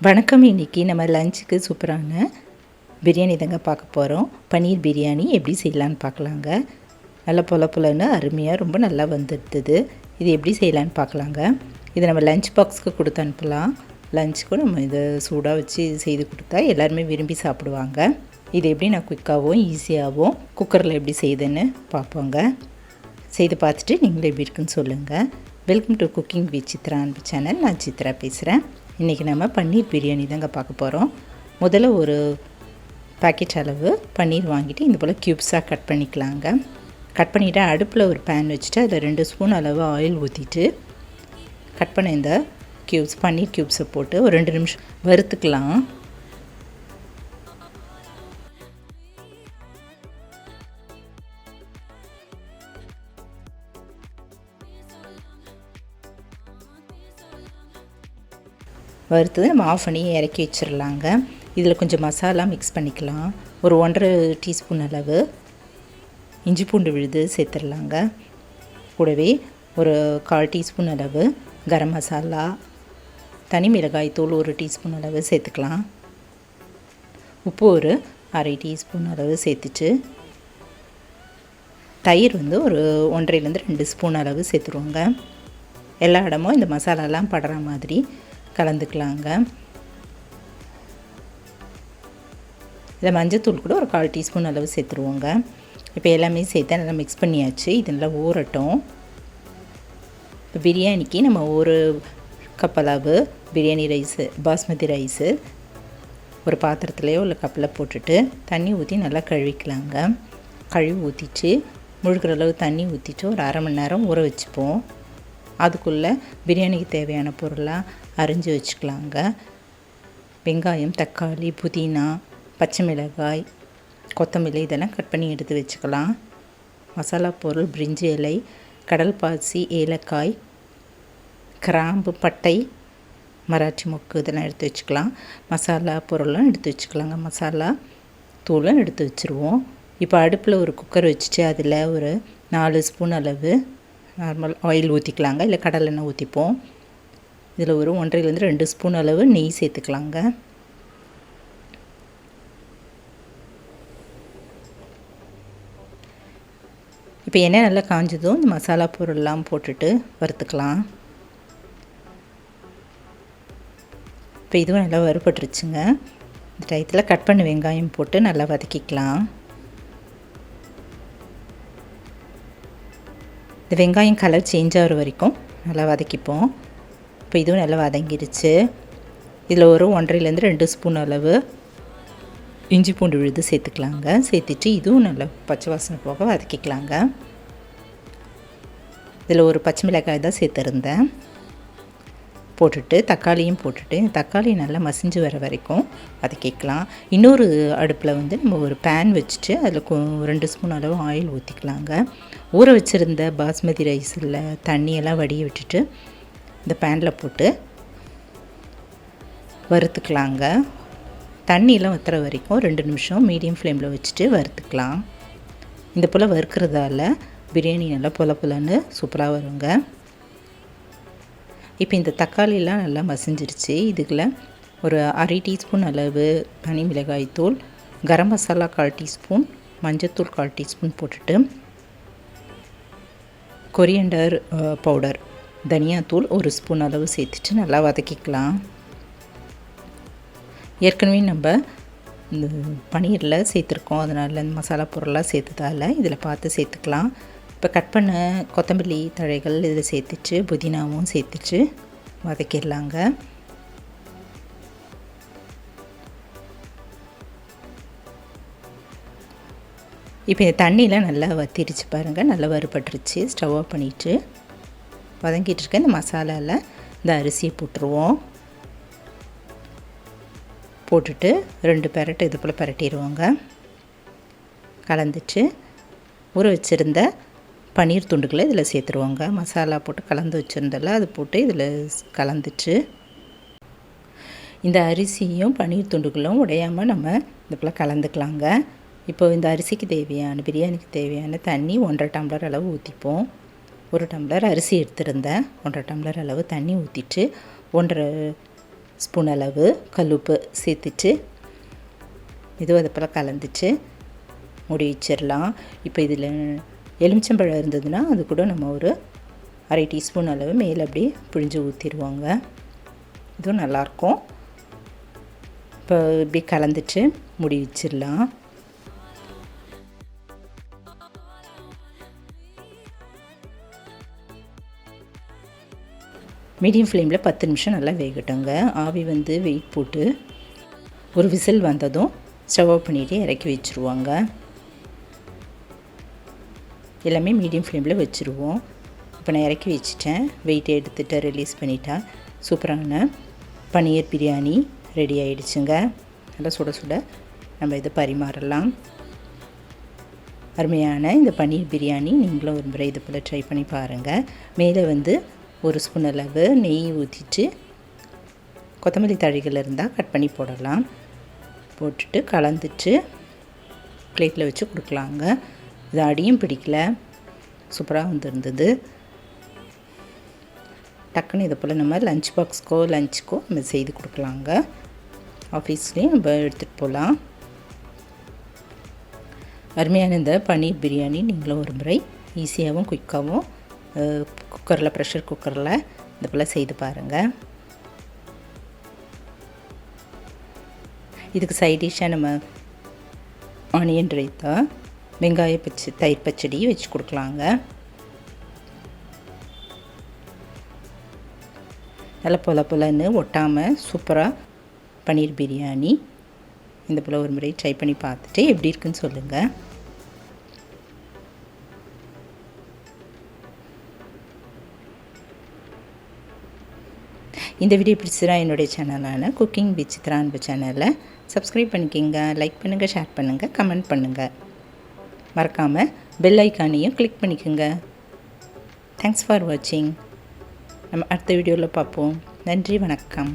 வணக்கம். இன்றைக்கி நம்ம லஞ்சுக்கு சூப்பரான பிரியாணி தாங்க பார்க்க போகிறோம். பன்னீர் பிரியாணி எப்படி செய்யலான்னு பார்க்கலாங்க. நல்லா பொலன்னு அருமையாக ரொம்ப நல்லா வந்துடுது. இது எப்படி செய்யலான்னு பார்க்கலாங்க. இதை நம்ம லஞ்ச் பாக்ஸுக்கு கொடுத்து அனுப்பலாம். லஞ்சுக்கும் நம்ம இதை சூடாக வச்சு செய்து கொடுத்தா எல்லாருமே விரும்பி சாப்பிடுவாங்க. இது எப்படி நான் குயிக்காகவும் ஈஸியாகவும் குக்கரில் எப்படி செய்யுதுன்னு பார்ப்போங்க. செய்து பார்த்துட்டு நீங்களும் எப்படி இருக்குன்னு சொல்லுங்கள். Welcome to cooking with Chitra அன்பு சேனல். நான் சித்ரா பேசுகிறேன். இன்றைக்கி நம்ம பன்னீர் பிரியாணி தாங்க பார்க்க போகிறோம். முதல்ல ஒரு பேக்கெட் அளவு பன்னீர் வாங்கிட்டு இந்த போல் க்யூப்ஸாக கட் பண்ணிக்கலாங்க. கட் பண்ணிவிட்டு அடுப்பில் ஒரு பேன் வச்சுட்டு அதில் 2 ஸ்பூன் அளவு ஆயில் ஊற்றிட்டு கட் பண்ண இந்த பன்னீர் க்யூப்ஸை போட்டு ஒரு 2 நிமிஷம் வறுத்துக்கலாம். வறுத்தது நம்ம ஆஃப் பண்ணி இறக்கி வச்சிடலாங்க. இதில் கொஞ்சம் மசாலா மிக்ஸ் பண்ணிக்கலாம். ஒரு 1.5 டீஸ்பூன் அளவு இஞ்சி பூண்டு விழுது சேர்த்துடலாங்க. கூடவே ஒரு 1/4 டீஸ்பூன் அளவு கரம் மசாலா, தனி மிளகாய் தூள் 1 டீஸ்பூன் அளவு சேர்த்துக்கலாம். உப்பு ஒரு 1/2 டீஸ்பூன் அளவு சேர்த்துட்டு தயிர் ஒரு 1.5லேருந்து 2 ஸ்பூன் அளவு சேர்த்துருவோங்க. எல்லா இடமும் இந்த மசாலாலாம் படுற மாதிரி கலந்துக்கலாங்க. இதில் மஞ்சத்தூள் கூட ஒரு 1/4 டீஸ்பூன் அளவு சேர்த்துருவோங்க. இப்போ எல்லாமே சேர்த்து நல்லா மிக்ஸ் பண்ணியாச்சு. இது நல்லா ஊறட்டும். இப்போ பிரியாணிக்கு நம்ம 1 கப் அளவு பிரியாணி ரைஸு, பாஸ்மதி ரைஸு ஒரு பாத்திரத்துலையோ இல்லை கப்பில் போட்டுட்டு தண்ணி ஊற்றி நல்லா கழுவிக்கலாங்க. கழுவி ஊற்றிட்டு முழுகிற அளவு தண்ணி ஊற்றிட்டு ஒரு 1/2 மணி நேரம் ஊற வச்சுப்போம். அதுக்குள்ளே பிரியாணிக்கு தேவையான பொருளாக அரிஞ்சு வச்சுக்கலாங்க. வெங்காயம், தக்காளி, புதினா, பச்சை மிளகாய், கொத்தமல்லி இதெல்லாம் கட் பண்ணி எடுத்து வச்சுக்கலாம். மசாலா பொருள் பிரிஞ்சி இலை, கடல் பாசி, ஏலக்காய், கிராம்பு, பட்டை, மராட்டி மொக்கு இதெல்லாம் எடுத்து வச்சுக்கலாம். மசாலா பொருளும் எடுத்து வச்சுக்கலாங்க. மசாலா தூளும் எடுத்து வச்சுருவோம். இப்போ அடுப்பில் ஒரு குக்கர் வச்சுட்டு அதில் ஒரு 4 ஸ்பூன் அளவு நார்மல் ஆயில் ஊற்றிக்கலாங்க. இல்லை கடலெண்ணெய் ஊற்றிப்போம். இதில் ஒரு 1.5லேருந்து 2 ஸ்பூன் அளவு நெய் சேர்த்துக்கலாங்க. இப்போ எண்ணெய் நல்லா காஞ்சதும் இந்த மசாலா பொருள்லாம் போட்டுட்டு வறுத்துக்கலாம். இப்போ இதுவும் நல்லா வறுபட்டுருச்சுங்க. இந்த டயத்தில் கட் பண்ண வெங்காயம் போட்டு நல்லா வதக்கிக்கலாம். இந்த வெங்காயம் கலர் சேஞ்ச் ஆகிற வரைக்கும் நல்லா வதக்கிப்போம். இப்போ இதுவும் நல்லா வதங்கிடுச்சு. இதில் ஒரு 1.5லேருந்து 2 ஸ்பூன் அளவு இஞ்சி பூண்டு விழுது சேர்த்துக்கலாங்க. சேர்த்துட்டு இதுவும் நல்லா பச்சை வாசனை போக வதக்கிக்கலாங்க. இதில் ஒரு பச்சை மிளகாய் தான் சேர்த்துருந்தேன். போட்டுட்டு தக்காளியும் போட்டுட்டு தக்காளி நல்லா மசிஞ்சு வர வரைக்கும் வதக்கிக்கலாம். இன்னொரு அடுப்பில் நம்ம ஒரு பேன் வச்சுட்டு அதில் 2 ஸ்பூன் அளவு ஆயில் ஊற்றிக்கலாங்க. ஊற வச்சுருந்த பாஸ்மதி ரைஸில் தண்ணியெல்லாம் வடிய விட்டுட்டு இந்த பேனில் போட்டு வறுத்துக்கலாங்க. தண்ணியெல்லாம் வற்றுற வரைக்கும் 2 நிமிஷம் மீடியம் ஃப்ளேமில் வச்சுட்டு வறுத்துக்கலாம். இந்த போல் வறுக்கிறதால பிரியாணி நல்லா பொலன்னு சூப்பராக வருங்க. இப்போ இந்த தக்காளிலாம் நல்லா மசிஞ்சிருச்சு. இதுக்குள்ள ஒரு 1/2 டீஸ்பூன் அளவு தனி மிளகாய் தூள், கரம் மசாலா 1/4 டீஸ்பூன், மஞ்சத்தூள் 1/4 டீஸ்பூன் போட்டுட்டு கொரியண்டர் பவுடர், தனியாத்தூள் 1 ஸ்பூன் அளவு சேர்த்துட்டு நல்லா வதக்கிக்கலாம். ஏற்கனவே நம்ம இந்த பன்னீரில் சேர்த்துருக்கோம். அதனால் இந்த மசாலா பொருளாக சேர்த்ததால் இதில் பார்த்து சேர்த்துக்கலாம். இப்போ கட் பண்ண கொத்தமல்லி தழைகள் இதில் சேர்த்துட்டு புதினாவும் சேர்த்துட்டு வதக்கிடலாங்க. இப்போ இந்த தண்ணியில் நல்லா வத்திருச்சு பாருங்கள். நல்லா வறுபட்டுருச்சு. ஸ்டவ் ஆஃப் பண்ணிவிட்டு வதங்கிட்டு இருக்க இந்த மசாலாவில் இந்த அரிசியை போட்டுருவோம். போட்டுட்டு 2 பெரட்டு இது போல் பெரட்டிடுவோங்க. கலந்துட்டு ஊற வச்சுருந்த பன்னீர் துண்டுகளை இதில் சேர்த்துருவோங்க. மசாலா போட்டு கலந்து வச்சுருந்தல அது போட்டு இதில் கலந்துட்டு இந்த அரிசியும் பன்னீர் துண்டுகளும் உடையாமல் நம்ம இது போல் கலந்துக்கலாங்க. இப்போ இந்த அரிசிக்கு தேவையான பிரியாணிக்கு தேவையான தண்ணி 1.5 டம்ளர் அளவு ஊற்றிப்போம். 1 டம்ளர் அரிசி எடுத்திருந்தேன். 1.5 டம்ளர் அளவு தண்ணி ஊற்றிட்டு 1.5 ஸ்பூன் அளவு கல்லுப்பு சேர்த்துட்டு இதுவும் அதை போல் கலந்துட்டு மூடி வச்சிடலாம். இப்போ இதில் எலுமிச்சம்பழம் இருந்ததுன்னா அது கூட நம்ம ஒரு அரை டீஸ்பூன் அளவு மேலே அப்படியே புழிஞ்சு ஊற்றிடுவாங்க. இதுவும் நல்லாயிருக்கும். இப்போ இப்படி கலந்துட்டு மூடி வச்சிடலாம். மீடியம் ஃப்ளேமில் 10 நிமிஷம் நல்லா வேகட்டுங்க. ஆவி வந்து வெயிட் போட்டு ஒரு விசில் வந்ததும் ஸ்டவ் ஆஃப் பண்ணிவிட்டு இறக்கி வச்சுருவாங்க. எல்லாமே மீடியம் ஃப்ளேமில் வச்சுருவோம். இப்போ நான் இறக்கி வச்சுட்டேன். வெயிட்டை எடுத்துகிட்டு ரிலீஸ் பண்ணிட்டா சூப்பரான பன்னீர் பிரியாணி ரெடி ஆகிடுச்சுங்க. நல்லா சுட சுட நம்ம இதை பரிமாறலாம். அருமையான இந்த பன்னீர் பிரியாணி நீங்களும் ஒரு முறை இது போல் ட்ரை பண்ணி பாருங்கள். மேலே வந்து ஒரு ஸ்பூன் அளவு நெய் ஊற்றிட்டு கொத்தமல்லி தழைகள் இருந்தால் கட் பண்ணி போடலாம். போட்டுட்டு கலந்துட்டு பிளேட்டில் வச்சு கொடுக்கலாங்க. இது அடியும் பிடிக்கல, சூப்பராக வந்துருந்தது. டக்குன்னு இதை போல் நம்ம லஞ்ச் பாக்ஸ்க்கோ லஞ்சுக்கோ நம்ம செய்து கொடுக்கலாங்க. ஆஃபீஸ்லேயும் நம்ம எடுத்துகிட்டு போகலாம். அருமையான இந்த பன்னீர் பிரியாணி நீங்களும் ஒரு முறை ஈஸியாகவும் குயிக்காகவும் குக்கரில் ப்ரெஷர் குக்கரில் இது போல் செய்து பாருங்கள். இதுக்கு சைட் டிஷ்ஷாக நம்ம ஆனியன் ரைத்தா, வெங்காய தயிர் பச்சடி வச்சு கொடுக்கலாங்க. நல்லா பொலன்னு ஒட்டாமல் சூப்பராக பன்னீர் பிரியாணி இந்த போல் ஒரு முறை ட்ரை பண்ணி பார்த்துட்டு எப்படி இருக்குன்னு சொல்லுங்கள். இந்த வீடியோ பிடிச்சதுனா என்னுடைய சேனலான குக்கிங் வித் சித்ரா அன்பு சேனலை சப்ஸ்கிரைப் பண்ணிக்கோங்க, லைக் பண்ணுங்கள், ஷேர் பண்ணுங்கள், கமெண்ட் பண்ணுங்கள். மறக்காமல் பெல் ஐக்கானையும் கிளிக் பண்ணிக்கோங்க. தேங்க்ஸ் ஃபார் வாட்சிங். நம்ம அடுத்த வீடியோவில் பார்ப்போம். நன்றி, வணக்கம்.